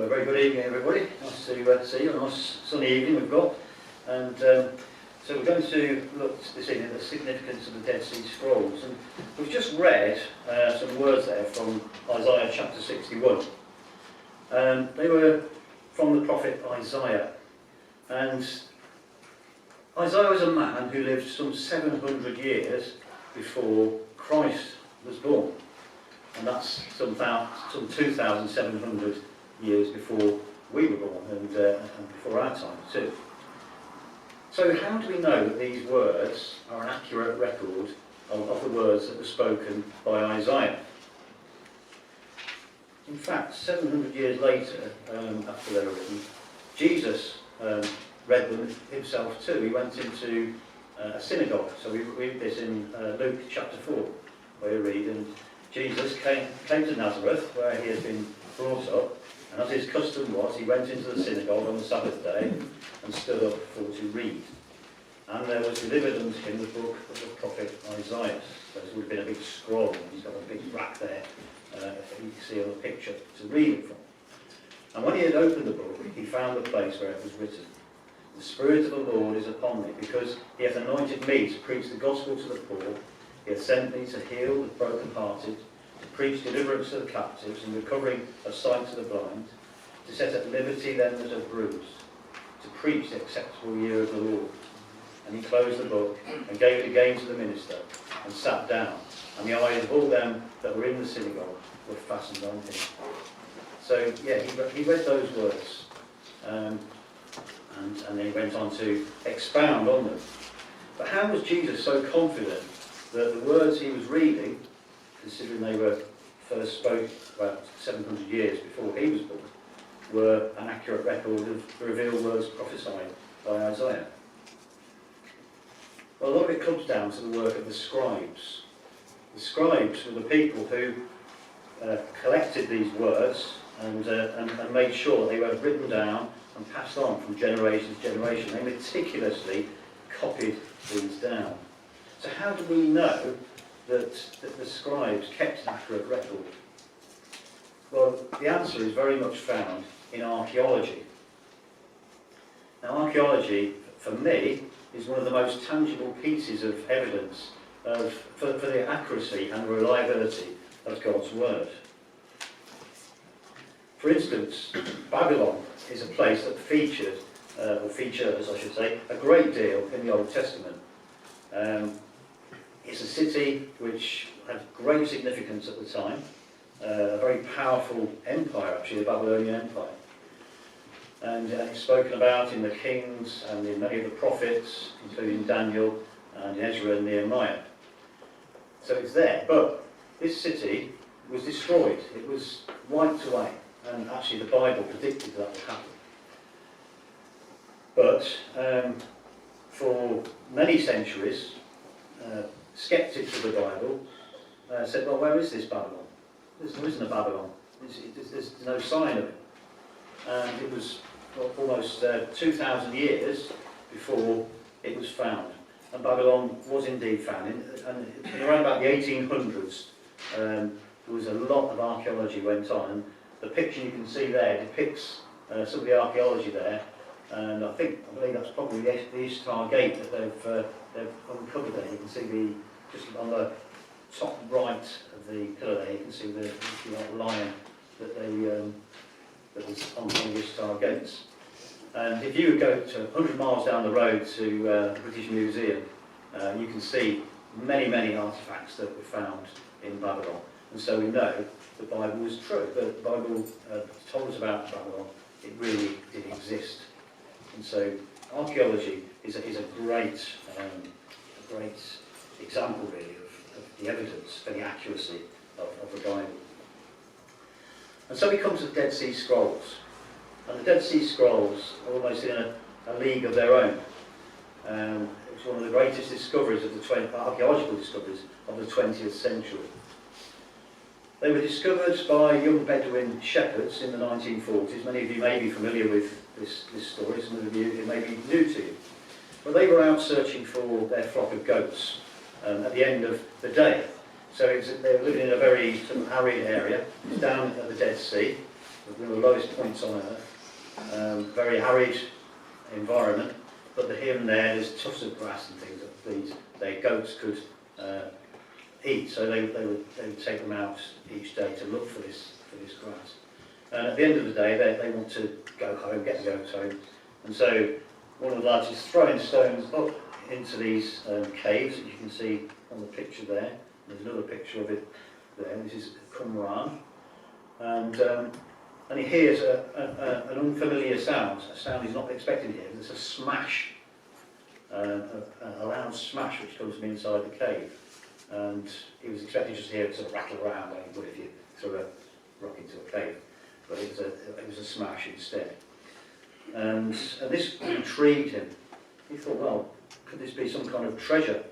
a very good evening, everybody. Nice to see you. A nice sunny evening we've got. And so we're going to look this evening at the significance of the Dead Sea Scrolls. And we've just read some words there from Isaiah chapter 61. They were from the prophet Isaiah. And Isaiah was a man who lived some 700 years before Christ was born. And that's some 2,700 years before we were born and before our time too. So how do we know that these words are an accurate record of the words that were spoken by Isaiah? In fact, 700 years later, after they were written, Jesus read them himself too. He went into a synagogue. So we read this in Luke chapter 4, where you read, and Jesus came to Nazareth, where he had been brought up, and as his custom was, he went into the synagogue on the Sabbath day and stood up for to read. And there was delivered unto him the book of the prophet Isaiah. So this would have been a big scroll, and he's got a big rack there, you can see on the picture, to read it from. And when he had opened the book, he found the place where it was written, "The Spirit of the Lord is upon me, because he hath anointed me to preach the gospel to the poor. He hath sent me to heal the brokenhearted, to preach deliverance to the captives, and recovering of sight to the blind, to set at liberty them that are bruised, to preach the acceptable year of the Lord." And he closed the book, and gave it again to the minister, and sat down. And the eyes of all them that were in the synagogue were fastened on him. So, yeah, he read those words, and then he went on to expound on them. But how was Jesus so confident that the words he was reading, considering they were first spoke about 700 years before he was born, were an accurate record of the revealed words prophesied by Isaiah? Well, a lot of it comes down to the work of the scribes. The scribes were the people who collected these words and made sure they were written down and passed on from generation to generation. They meticulously copied these down. So how do we know that the scribes kept an accurate record? Well, the answer is very much found in archaeology. Now, archaeology, for me, is one of the most tangible pieces of evidence for the accuracy and reliability of God's Word. For instance, Babylon is a place that features, I should say, a great deal in the Old Testament. It's a city which had great significance at the time, a very powerful empire, actually, the Babylonian Empire. And it's spoken about in the Kings and in many of the prophets, including Daniel and Ezra and Nehemiah. So it's there, but this city was destroyed. It was wiped away, and actually the Bible predicted that would happen. But for many centuries, skeptics of the Bible said, well, where is this Babylon? There isn't a Babylon. There's no sign of it. And it was almost 2,000 years before it was found. And Babylon was indeed found. And around about the 1800s, there was a lot of archaeology went on. And the picture you can see there depicts some of the archaeology there. And I believe that's probably the Ishtar Gate that they've uncovered there. You can see just on the top right of the pillar there, you can see the lion that was on the Ishtar Gates. And if you go to 100 miles down the road to the British Museum, you can see many, many artefacts that were found in Babylon. And so we know the Bible was true. The Bible told us about Babylon. It really did exist. And so archaeology is a great example, really, of the evidence for the accuracy of the Bible. And so we come to the Dead Sea Scrolls. And the Dead Sea Scrolls are almost in a league of their own. It's one of the greatest discoveries archaeological discoveries of the 20th century. They were discovered by young Bedouin shepherds in the 1940s. Many of you may be familiar with this story, some of you it may be new to you. But they were out searching for their flock of goats at the end of the day. So they were living in a very sort of arid area, down at the Dead Sea. one of the lowest points on earth, very arid environment, but here and there's tufts of grass and things that their goats could eat, so they would take them out each day to look for this grass. And at the end of the day, they want to go home, get the goats home, and so one of the lads is throwing stones up into these caves that you can see on the picture there. There's another picture of it there. This is Qumran, and he hears an unfamiliar sound. A sound he's not expecting to hear. There's a smash, a loud smash which comes from inside the cave, and he was expecting just to hear it sort of rattle around like you would if you threw a rock into a cave, but it was a smash instead. And this intrigued him. He thought, well, could this be some kind of treasure?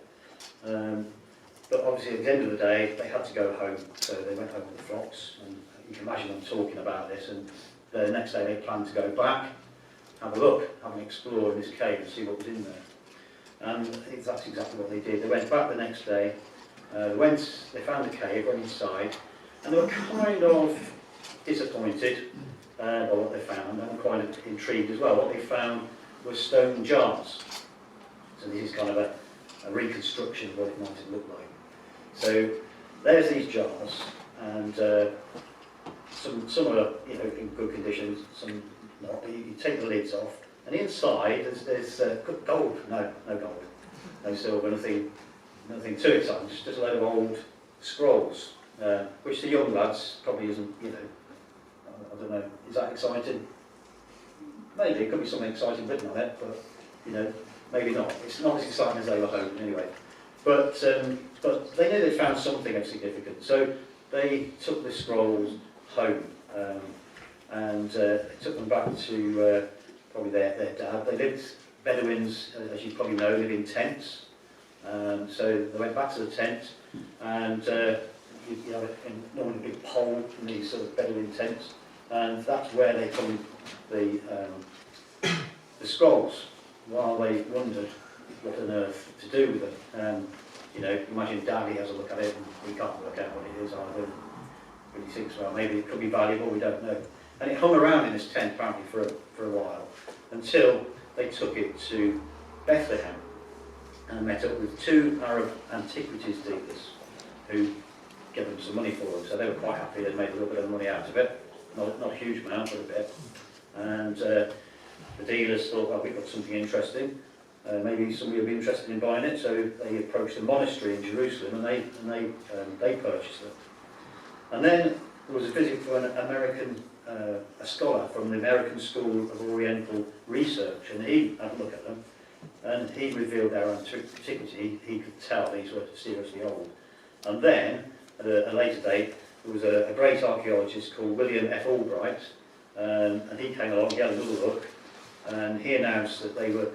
But obviously at the end of the day, they had to go home, so they went home with the flocks, and you can imagine them talking about this, and the next day they planned to go back, have a look, have an explore in this cave and see what was in there. And that's exactly what they did. They went back the next day, they found the cave, went inside, and they were kind of disappointed by what they found, and quite intrigued as well. What they found were stone jars. So this is kind of a reconstruction of what it might have looked like. So there's these jars, and some are in good condition, some not. You take the lids off, and inside there's gold. No gold, no silver, nothing too exciting. Just a load of old scrolls, which the young lads probably isn't. I don't know. Is that exciting? Maybe it could be something exciting written on it, but maybe not. It's not as exciting as they were hoping anyway. But they knew they'd found something of significance, so they took the scrolls home, and took them back to probably their dad. They lived, Bedouins, as you probably know, live in tents. So they went back to the tent, and you have normally a big pole in these sort of Bedouin tents, and that's where they put the scrolls, while they wondered what on earth to do with them. Imagine Dad, he has a look at it, and he can't work out what it is either. But he thinks, well, maybe it could be valuable, we don't know. And it hung around in this tent apparently for a while, until they took it to Bethlehem and met up with two Arab antiquities dealers who gave them some money for them. So they were quite happy, they'd made a little bit of money out of it. Not a huge amount, but a bit. And the dealers thought, well, we've got something interesting. Maybe somebody will be interested in buying it, so they approached the monastery in Jerusalem, and they purchased it. And then there was a visit from an American, a scholar from the American School of Oriental Research, and he had a look at them, and he revealed their antiquity. He could tell these were seriously old. And then, at a later date, there was a great archaeologist called William F. Albright, and he came along, he had another look, and he announced that they were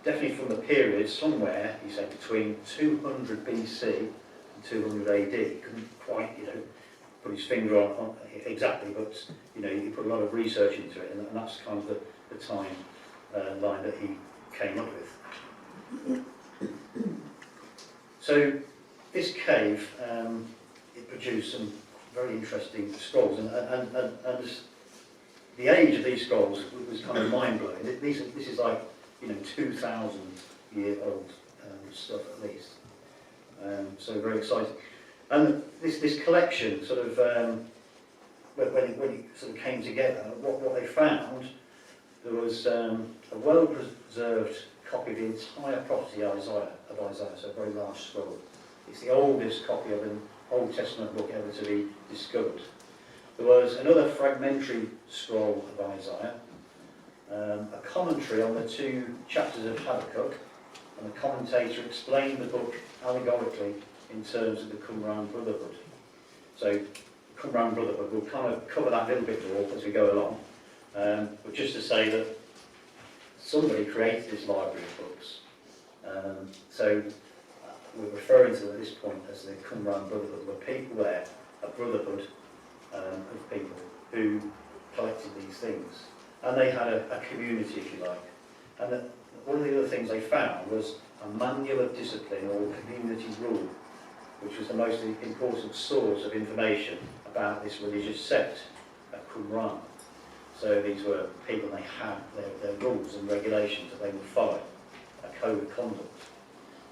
definitely from the period somewhere, he said, between 200 BC and 200 AD. He couldn't quite, put his finger on exactly, but, he put a lot of research into it, and that's kind of the time line that he came up with. So this cave, it produced some very interesting scrolls, and the age of these scrolls was kind of mind-blowing. This is like 2,000-year-old stuff at least. So very exciting. And this collection sort of, when it sort of came together, what they found, there was a well-preserved copy of the entire prophecy of Isaiah, so a very large scroll. It's the oldest copy of an Old Testament book ever to be discovered. There was another fragmentary scroll of Isaiah, a commentary on the 2 chapters of Habakkuk, and the commentator explained the book allegorically in terms of the Qumran Brotherhood. So, Qumran Brotherhood, we'll kind of cover that a little bit more as we go along, but just to say that somebody created this library of books. So, we're referring to at this point as the Qumran Brotherhood, where people there, a brotherhood of people who collected these things. And they had a community, if you like. And one of the other things they found was a manual of discipline, or community rule, which was the most important source of information about this religious sect at Qumran. So these were people, they had their rules and regulations that they would follow, a code of conduct.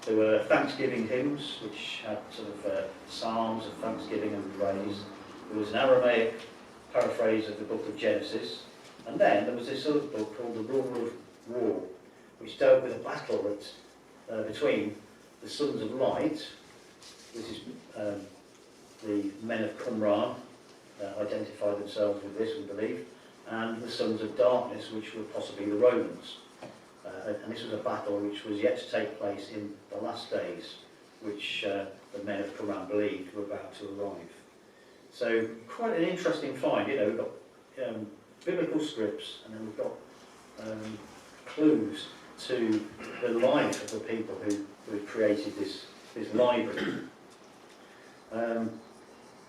There were thanksgiving hymns, which had sort of psalms of thanksgiving and praise. There was an Aramaic paraphrase of the book of Genesis. And then there was this other book called The Rule of War, which dealt with a battle that, between the sons of light, which is the men of Qumran, identified themselves with this, we believe, and the sons of darkness, which were possibly the Romans. And this was a battle which was yet to take place in the last days, which the men of Qumran believed were about to arrive. So quite an interesting find. You know, we've got biblical scripts, and then we've got clues to the life of the people who created this library. I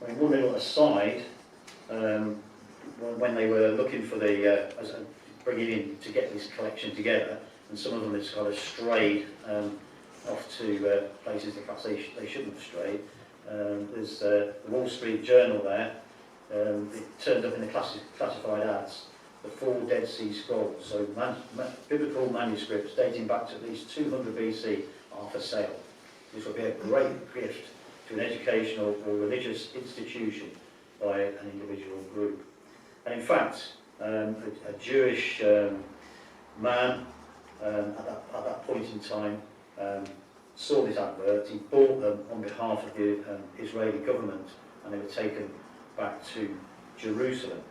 mean, one little aside, when they were looking for bringing in to get this collection together, and some of them had kind of strayed off to places that perhaps they shouldn't have strayed. There's the Wall Street Journal there. It turned up in the classified ads, the 4 Dead Sea Scrolls. So biblical manuscripts dating back to at least 200 BC are for sale. This would be a great gift to an educational or religious institution by an individual group. And in fact, a Jewish man at that point in time saw this advert. He bought them on behalf of the Israeli government, and they were taken back to Jerusalem.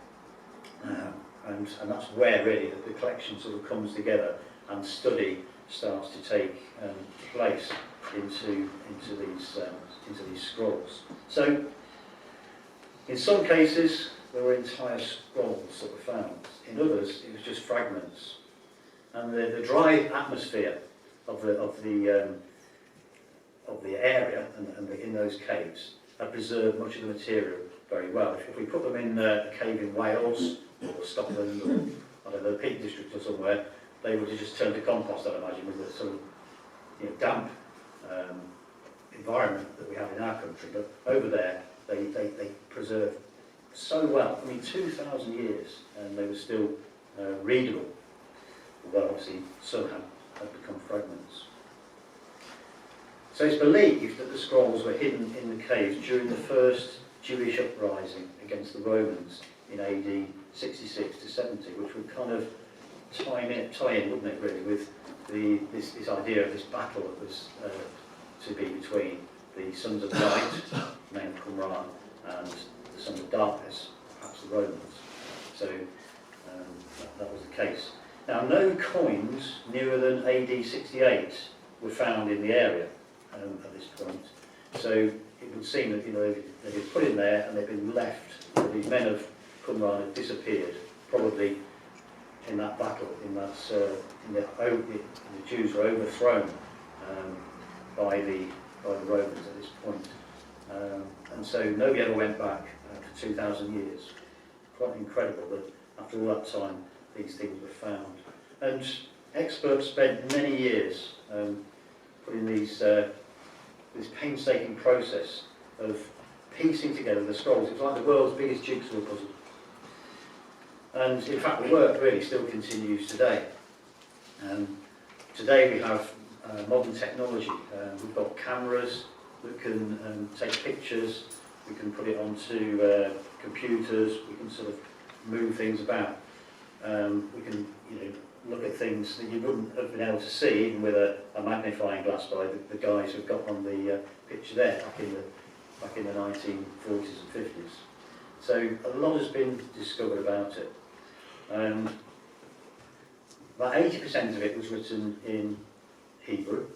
And that's where really the collection sort of comes together, and study starts to take place into these scrolls. So, in some cases, there were entire scrolls that were found. In others, it was just fragments. And the dry atmosphere of the area and in those caves had preserved much of the material very well. If we put them in a cave in Wales or Scotland or I don't know, the Peak District or somewhere, they would have just turned to compost, I'd imagine, with the sort of damp environment that we have in our country. But over there, they preserved so well. I mean, 2,000 years, and they were still readable, although obviously some had become fragments. So it's believed that the scrolls were hidden in the caves during the first Jewish uprising against the Romans in AD 66 to 70, which would kind of tie in, wouldn't it, really, with this idea of this battle that was to be between the sons of light, men of Qumran, and the sons of darkness, perhaps the Romans. So that was the case. Now, no coins nearer than AD 68 were found in the area at this point. So it would seem that they'd been put in there and they'd been left. These men of Qumran had disappeared, probably in that battle. The Jews were overthrown by the Romans at this point, and so nobody ever went back for 2,000 years. Quite incredible that after all that time these things were found. And experts spent many years putting this painstaking process of piecing together the scrolls. It was like the world's biggest jigsaw puzzle. And in fact, the work really still continues today. Today we have modern technology. We've got cameras that can take pictures. We can put it onto computers. We can sort of move things about. We can, look at things that you wouldn't have been able to see even with a magnifying glass by the guys who've got on the picture there back in the 1940s and 50s. So a lot has been discovered about it. About 80% of it was written in Hebrew,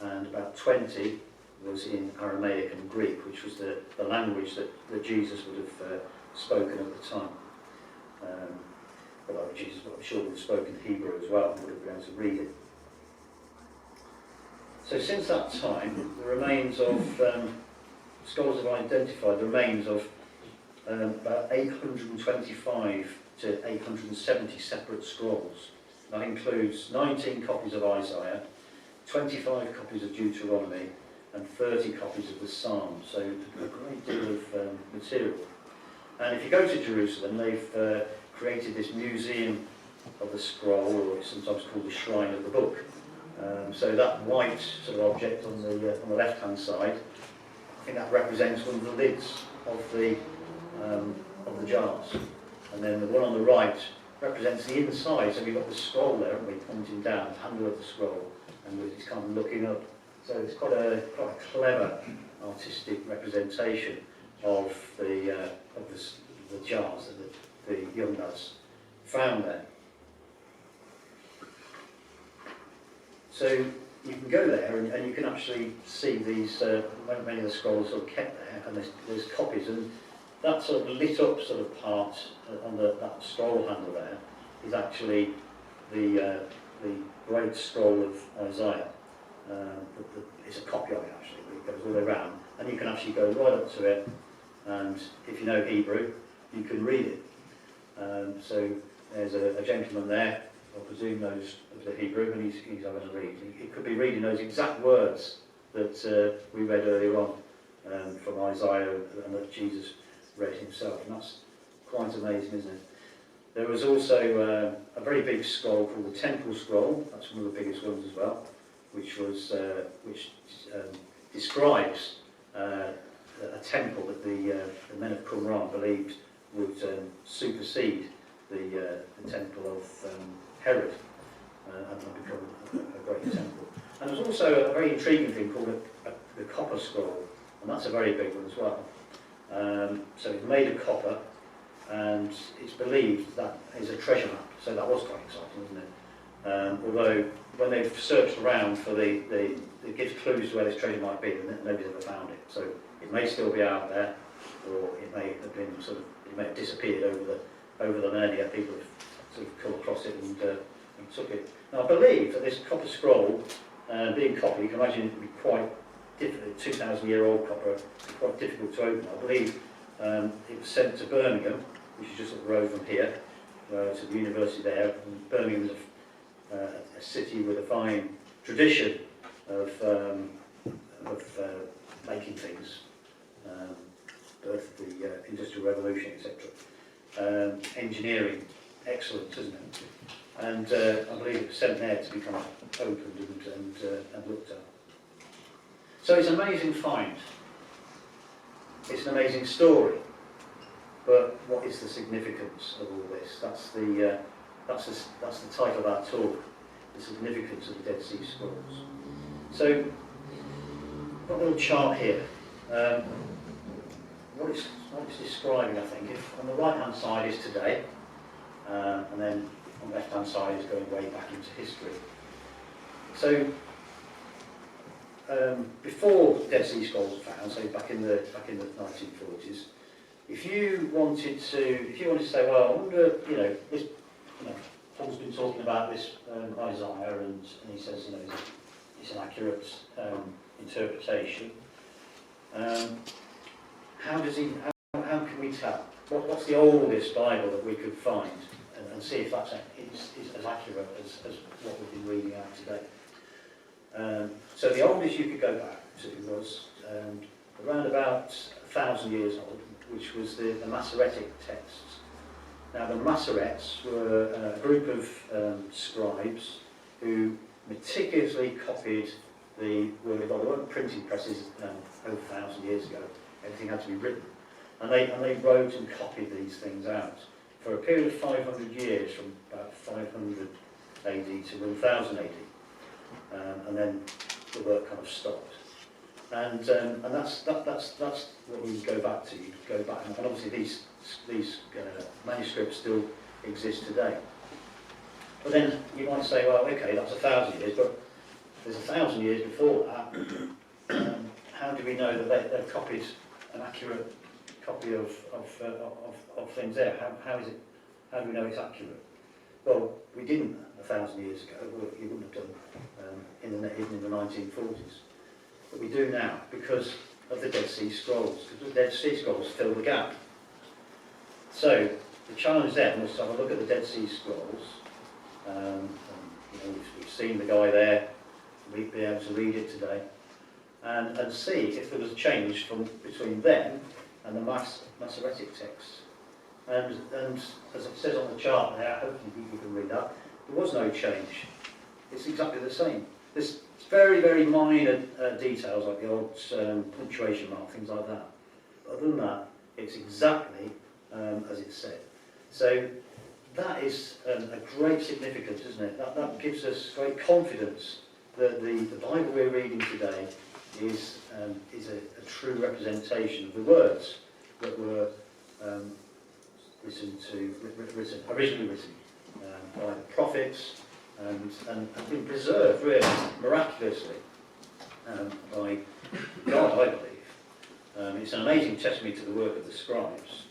and about 20 was in Aramaic and Greek, which was the language that Jesus would have spoken at the time. Although Jesus, I'm sure, would have spoken Hebrew as well, and would have been able to read it. So since that time, the remains of, scholars have identified the remains of about 825 to 870 separate scrolls. That includes 19 copies of Isaiah, 25 copies of Deuteronomy, and 30 copies of the Psalms. So a great deal of material. And if you go to Jerusalem, they've created this museum of the scroll, or it's sometimes called the shrine of the book. So that white sort of object on the left-hand side, I think that represents one of the lids of the jars. And then the one on the right represents the inside. So we've got the scroll there, haven't we, pointing down, the handle of the scroll, and it's kind of looking up. So it's quite a clever artistic representation of the jars that the young lads found there. So you can go there and you can actually see these, many of the scrolls sort of kept there, and there's copies, and that sort of lit up sort of part on that scroll handle there is actually the great scroll of Isaiah. It's a copy of it actually, it goes all the way around, and you can actually go right up to it, and if you know Hebrew, you can read it. So there's a gentleman there, I presume knows the Hebrew, and he's having a read. He could be reading those exact words that we read earlier on from Isaiah and that Jesus read himself, and that's quite amazing, isn't it? There was also a very big scroll called the Temple Scroll. That's one of the biggest ones as well, which describes a temple that the men of Qumran believed would supersede the temple of Herod and become a great temple. And there's also a very intriguing thing called the Copper Scroll, and that's a very big one as well. So it's made of copper, and it's believed that is a treasure map. So that was quite exciting, wasn't it? Although when they've searched around for it gives clues to where this treasure might be, and nobody's ever found it. So it may still be out there, or it may have been it may have disappeared over the millennia. People have sort of come across it and took it. Now I believe that this copper scroll, being copper, you can imagine it would be quite difficult. 2,000-year-old copper, quite difficult to open. I believe it was sent to Birmingham, which is just up the road from here, to the university there. And Birmingham is a city with a fine tradition of making things, birth of the Industrial Revolution, etc. Engineering, excellence, isn't it? And I believe it was sent there to become opened and looked at. So it's an amazing find. It's an amazing story. But what is the significance of all this? That's the title of our talk, the significance of the Dead Sea Scrolls. So, I've got a little chart here. What it's describing, I think, if on the right-hand side is today, and then on the left-hand side is going way back into history. So, before Dead Sea Scrolls were found, so back in the 1940s, if you wanted to say, well, I wonder, Paul's been talking about this Isaiah, and he says, it's an accurate interpretation. How can we tell? What's the oldest Bible that we could find, and see if that's is as accurate as what we've been reading out today? So the oldest you could go back to was around about 1,000 years old, which was the Masoretic texts. Now the Masoretes were a group of scribes who meticulously copied the Word of God. There weren't printing presses over 1,000 years ago. Everything had to be written. And they wrote and copied these things out for a period of 500 years, from about 500 AD to 1000 AD. And then the work kind of stopped. And that's what we go back to. You go back, and obviously these manuscripts still exist today. But then you might say, well, okay, that's 1,000 years, but there's 1,000 years before that. How do we know that they've copied an accurate copy of things there? How do we know it's accurate? Well, we didn't 1,000 years ago. Well, you wouldn't have done even in the 1940s. But we do now because of the Dead Sea Scrolls. Because the Dead Sea Scrolls fill the gap. So the challenge then was to have a look at the Dead Sea Scrolls. We've seen the guy there. We'd be able to read it today, and see if there was a change between them and the Masoretic texts. And as it says on the chart there, hopefully you can read that, there was no change. It's exactly the same. There's very, very minor details like the old punctuation mark, things like that. Other than that, it's exactly as it said. So that is a great significance, isn't it? That gives us great confidence that the Bible we're reading today is a true representation of the words that were originally written by the prophets and been preserved really miraculously by God, I believe. It's an amazing testimony to the work of the scribes,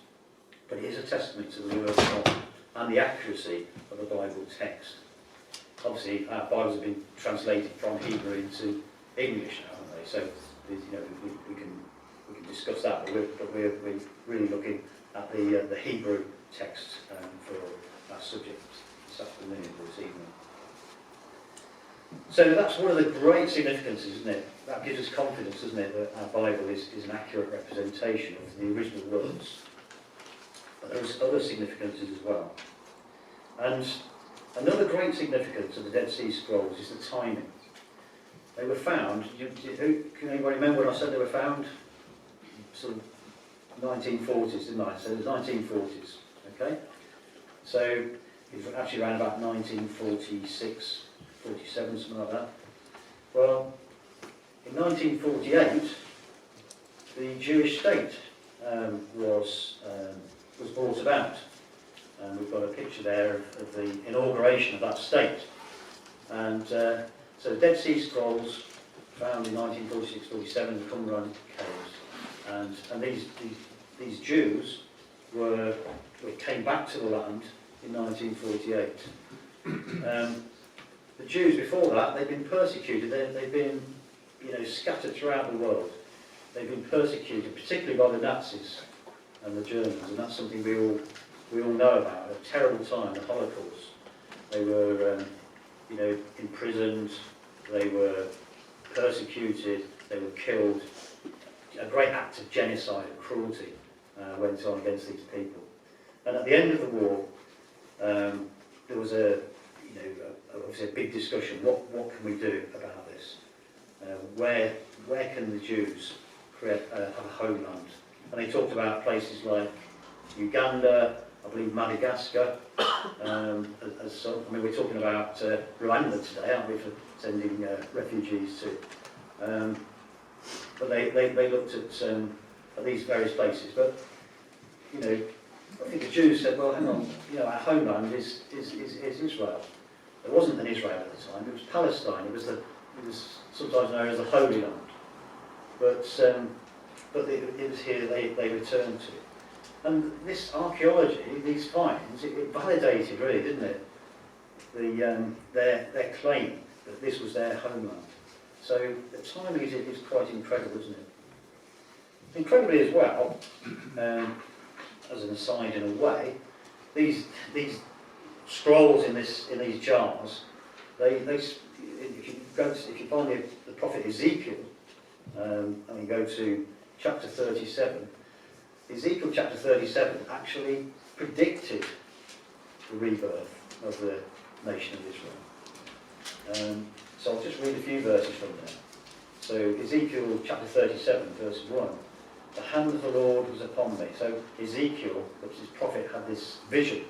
but it is a testimony to the word of God and the accuracy of the Bible text. Obviously, our Bibles have been translated from Hebrew into English now, haven't they? So, we can discuss that, but we're really looking at the Hebrew text for our subject this afternoon or this evening. So that's one of the great significances, isn't it? That gives us confidence, doesn't it, that our Bible is an accurate representation of the original words. But there's other significances as well. And another great significance of the Dead Sea Scrolls is the timing. They were found, can anybody remember when I said they were found? Sort of 1940s, didn't I? So it was 1940s, okay? So it was actually around about 1946, 47, something like that. Well, in 1948, the Jewish state was brought about. And we've got a picture there of the inauguration of that state. And so the Dead Sea Scrolls, found in 1946-47 in the Qumran caves. And these Jews came back to the land in 1948. The Jews before that, they've been persecuted. They've been, scattered throughout the world. They've been persecuted, particularly by the Nazis and the Germans, and that's something we all know about. A terrible time, the Holocaust. They were, imprisoned. They were persecuted. They were killed. A great act of genocide and cruelty went on against these people. And at the end of the war, there was obviously a big discussion. What can we do about this? Where can the Jews have a homeland? And they talked about places like Uganda, I believe Madagascar, as some. I mean, we're talking about Rwanda today, aren't we, for sending refugees to? But they looked at these various places. But I think the Jews said, well, hang on, our homeland is Israel. There wasn't an Israel at the time. It was Palestine. It was sometimes known as the Holy Land. But it was here they returned to. And this archaeology, these finds, it validated really, didn't it, their claim that this was their homeland. So the timing is quite incredible, isn't it? Incredibly as well, as an aside in a way, these scrolls in these jars, if you find the prophet Ezekiel, and you go to chapter 37, Ezekiel chapter 37 actually predicted the rebirth of the nation of Israel. So I'll just read a few verses from there. So Ezekiel chapter 37, verse 1. The hand of the Lord was upon me. So Ezekiel, which is prophet, had this vision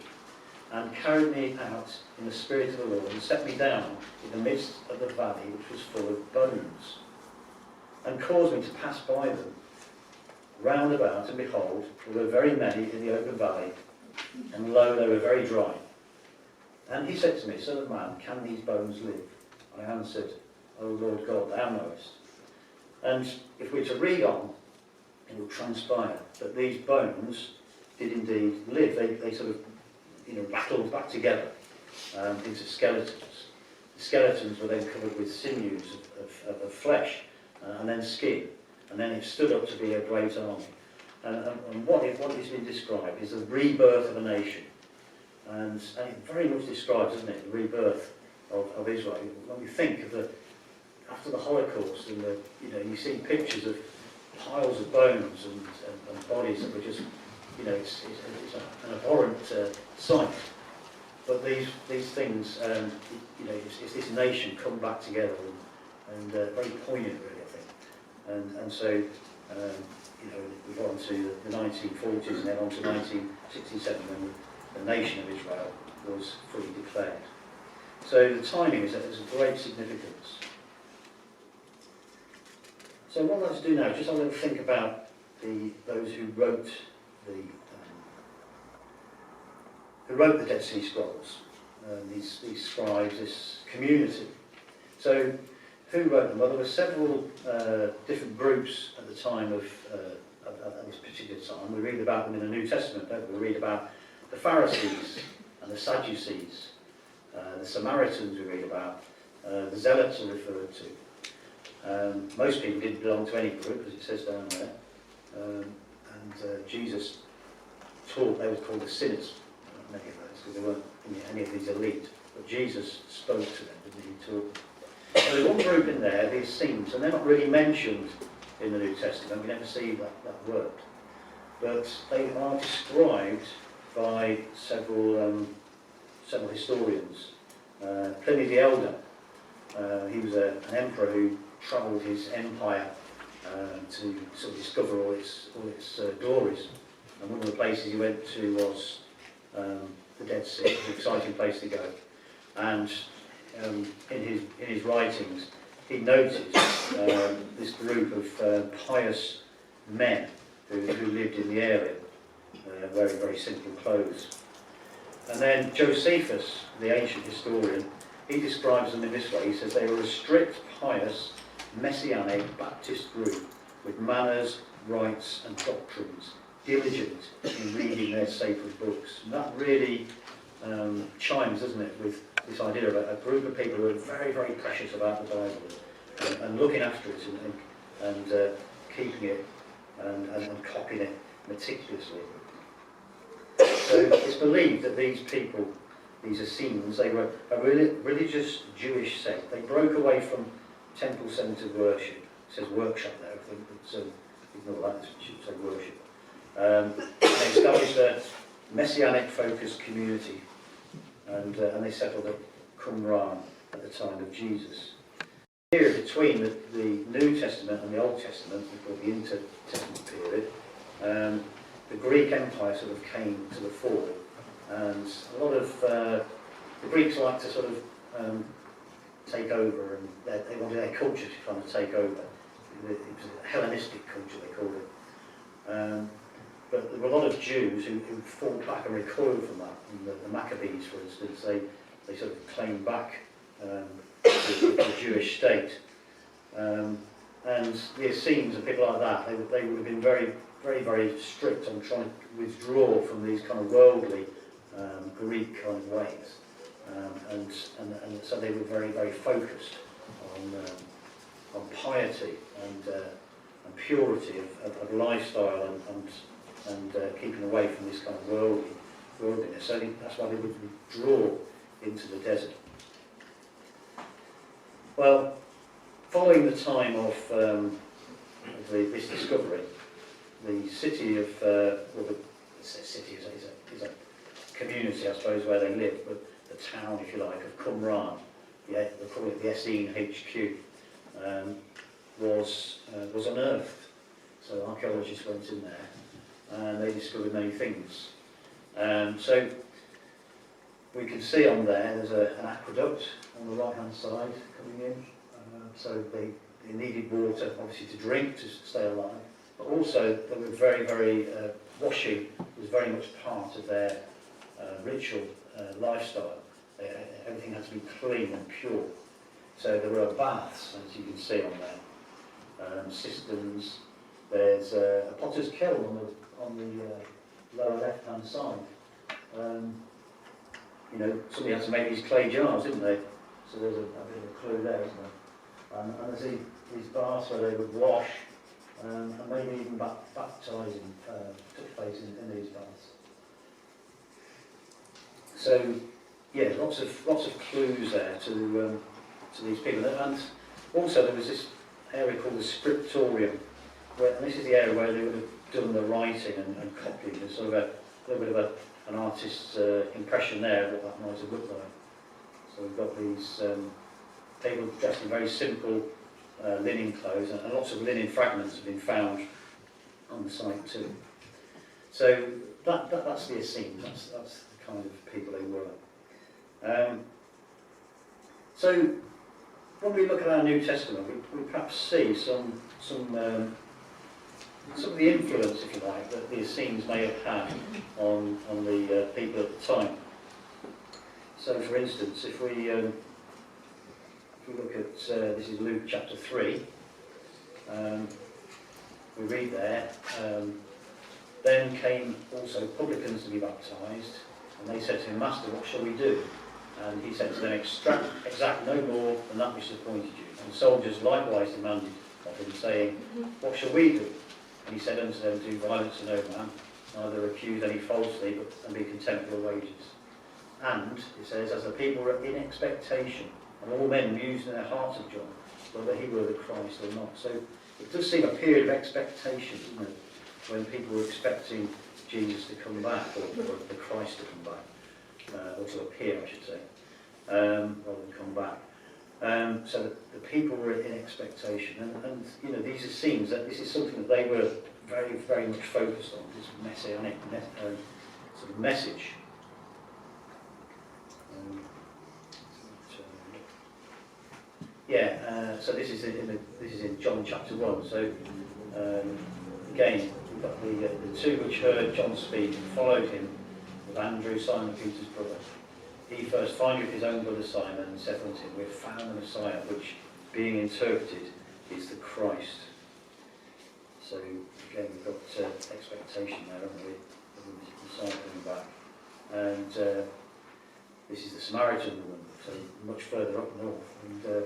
and carried me out in the spirit of the Lord and set me down in the midst of the valley which was full of bones, and caused me to pass by them round about, and behold, there were very many in the open valley, and lo, they were very dry. And he said to me, Son of man, can these bones live? I answered, O Lord God, thou knowest. And if we're to read on, it will transpire that these bones did indeed live. They sort of, rattled back together into skeletons. The skeletons were then covered with sinews of flesh and then skin. And then it stood up to be a great army. And what is been described is the rebirth of a nation. And it very much describes, doesn't it, the rebirth of Israel. When we think of after the Holocaust, and you see pictures of piles of bones and bodies that were just it's an abhorrent sight. But these things, it's this nation come back together, and very poignant, really, I think. And so, we got on to the 1940s and then on to 1967 when the nation of Israel was fully declared. So the timing is of great significance. So what I'd like to do now is just have a little think about those who wrote the Dead Sea Scrolls, these scribes, this community. So who wrote them? Well, there were several different groups at the time of at this particular time. We read about them in the New Testament, don't we? We read about the Pharisees and the Sadducees, the Samaritans we read about, the Zealots are referred to. Most people didn't belong to any group, as it says down there. And Jesus taught, they were called the sinners, many of those, because they weren't any of these elite. But Jesus spoke to them, didn't he? He taught them. So there's one group in there, these Essenes, and they're not really mentioned in the New Testament. We never see that word. But they are described by several historians. Pliny the Elder, he was an emperor who travelled his empire to sort of discover all its glories. And one of the places he went to was the Dead Sea. It was an exciting place to go. And in his writings, he noticed this group of pious men who lived in the area, very, very simple clothes. And then Josephus, the ancient historian, he describes them in this way. He says they were a strict, pious, messianic Baptist group with manners, rites and doctrines, diligent in reading their sacred books. And that really chimes, doesn't it, with this idea of a group of people who are very, very precious about the Bible and looking after it and keeping it and copying it meticulously. So it's believed that these people, these Essenes, they were a religious Jewish sect. They broke away from temple-centered worship. It says workshop there, I think, so ignore that, it should say worship. They established a messianic-focused community, and they settled at Qumran at the time of Jesus. The period between the New Testament and the Old Testament, we call the Intertestament period, the Greek Empire sort of came to the fore, and a lot of the Greeks liked to sort of take over, and they wanted their culture to kind of take over. It was a Hellenistic culture, they called it. But there were a lot of Jews who fought back and recoiled from that. And the Maccabees, for instance, they sort of claimed back the Jewish state. And the Essenes and people like that, they would have been very, very, very strict on trying to withdraw from these kind of worldly Greek kind of ways. And so they were very, very focused on piety and purity of lifestyle and keeping away from this kind of worldliness. So that's why they would withdraw into the desert. Well, following the time of this discovery, the city of, the city is a community, I suppose, where they live, but the town, if you like, of Qumran, they call it the Essene HQ, was unearthed. So archaeologists went in there and they discovered many things. So we can see on there's an aqueduct on the right hand side coming in. So they needed water, obviously, to drink, to stay alive. But also they were very, very, washing was very much part of their ritual lifestyle. Everything had to be clean and pure. So there were baths, as you can see on there, cisterns. There's a potter's kiln on the lower left-hand side. Somebody had to make these clay jars, didn't they? So there's a bit of a clue there, isn't there? And there's these baths where they would wash, and maybe even baptising took place in these baths. So, yeah, lots of clues there to these people. And also there was this area called the Scriptorium, and this is the area where they would have done the writing and copying. There's sort of a little bit of an artist's impression there of what that might have looked like. So we've got these people dressed in very simple linen clothes, and lots of linen fragments have been found on the site too. So that's the Essenes. That's the kind of people they were. So when we look at our New Testament, we perhaps see some of the influence, if you like, that the Essenes may have had on the people at the time. So, for instance, if we look at this is Luke chapter 3, we read there. Then came also publicans to be baptized, and they said to him, Master, what shall we do? And he said to them, exact no more than that which is appointed you. And the soldiers likewise demanded of him, saying, What shall we do? And he said unto them, Do violence to no man, neither accuse any falsely, and be content with your wages. And, it says, as the people were in expectation, and all men mused in their hearts of John, whether he were the Christ or not. So it does seem a period of expectation, doesn't it? When people were expecting Jesus to come back, or the Christ to come back. Or to appear, I should say, rather than come back. So the people were in expectation, and you know, these Essenes, that this is something that they were very, very much focused on, this messianic sort of message. So this is in John chapter 1. So again, we've got the two which heard John speak and followed him. Andrew, Simon Peter's brother. He first findeth his own brother Simon, and saith unto him, We have found the Messiah, which, being interpreted, is the Christ. So, again, we've got expectation there, haven't we, of the Messiah coming back. And this is the Samaritan woman, so much further up north. And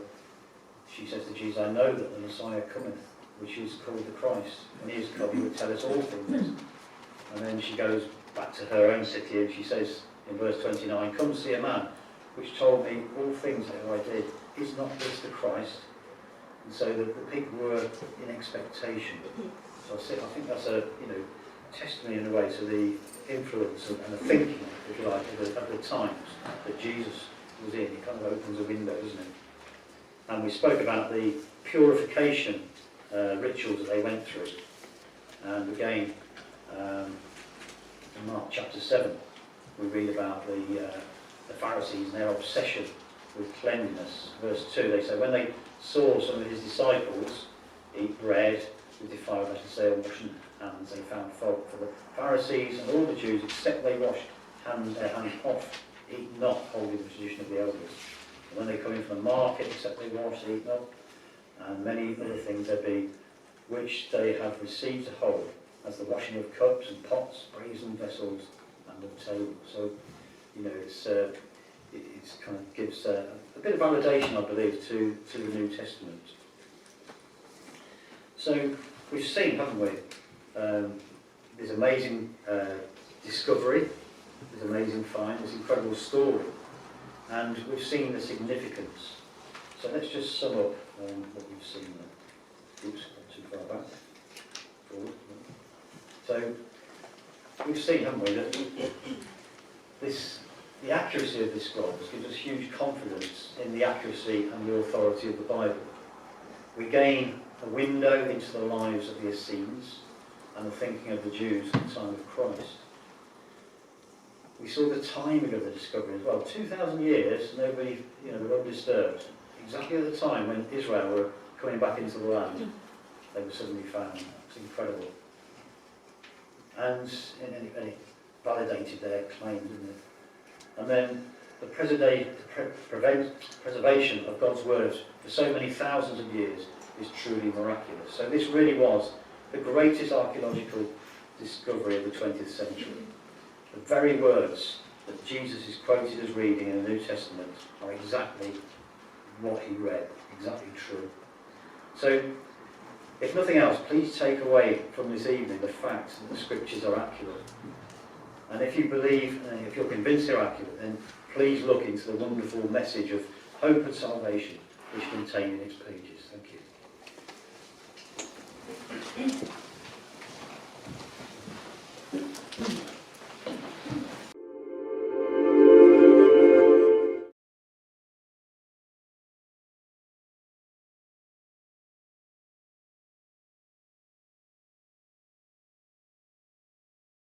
she says to Jesus, I know that the Messiah cometh, which is called the Christ. When he is come, he will tell us all things. And then she goes back to her own city, and she says in verse 29, Come see a man which told me all things that I did. Is not this the Christ? And so the people were in expectation. So I think that's a testimony in a way to the influence and the thinking, if you like, of the times that Jesus was in. It kind of opens a window, doesn't it? And we spoke about the purification rituals that they went through. And again, in Mark chapter 7, we read about the Pharisees and their obsession with cleanliness. Verse 2, they say, when they saw some of his disciples eat bread with defiled, I should say, and washing hands, they found fault. For the Pharisees and all the Jews, except they washed their hands off, eat not, holding the tradition of the elders. And when they come in from the market, except they wash, they eat not. And many other things there be, which they have received to hold, as the washing of cups and pots, brazen vessels, and of tables. So, it's kind of gives a bit of validation, I believe, to the New Testament. So we've seen, haven't we, this amazing discovery, this amazing find, this incredible story, and we've seen the significance. So let's just sum up what we've seen there. Oops, not too far back. Forward. So we've seen, haven't we, that the accuracy of this scrolls gives us huge confidence in the accuracy and the authority of the Bible. We gain a window into the lives of the Essenes and the thinking of the Jews at the time of Christ. We saw the timing of the discovery as well. 2,000 years, nobody, were undisturbed. Exactly at the time when Israel were coming back into the land, they were suddenly found. It's incredible. And it validated their claim, didn't it? And then the preservation of God's words for so many thousands of years is truly miraculous. So this really was the greatest archaeological discovery of the 20th century. The very words that Jesus is quoted as reading in the New Testament are exactly what he read, exactly true. So, if nothing else, please take away from this evening the fact that the Scriptures are accurate. And if you believe, and if you're convinced they're accurate, then please look into the wonderful message of hope and salvation which is contained in its pages. Thank you.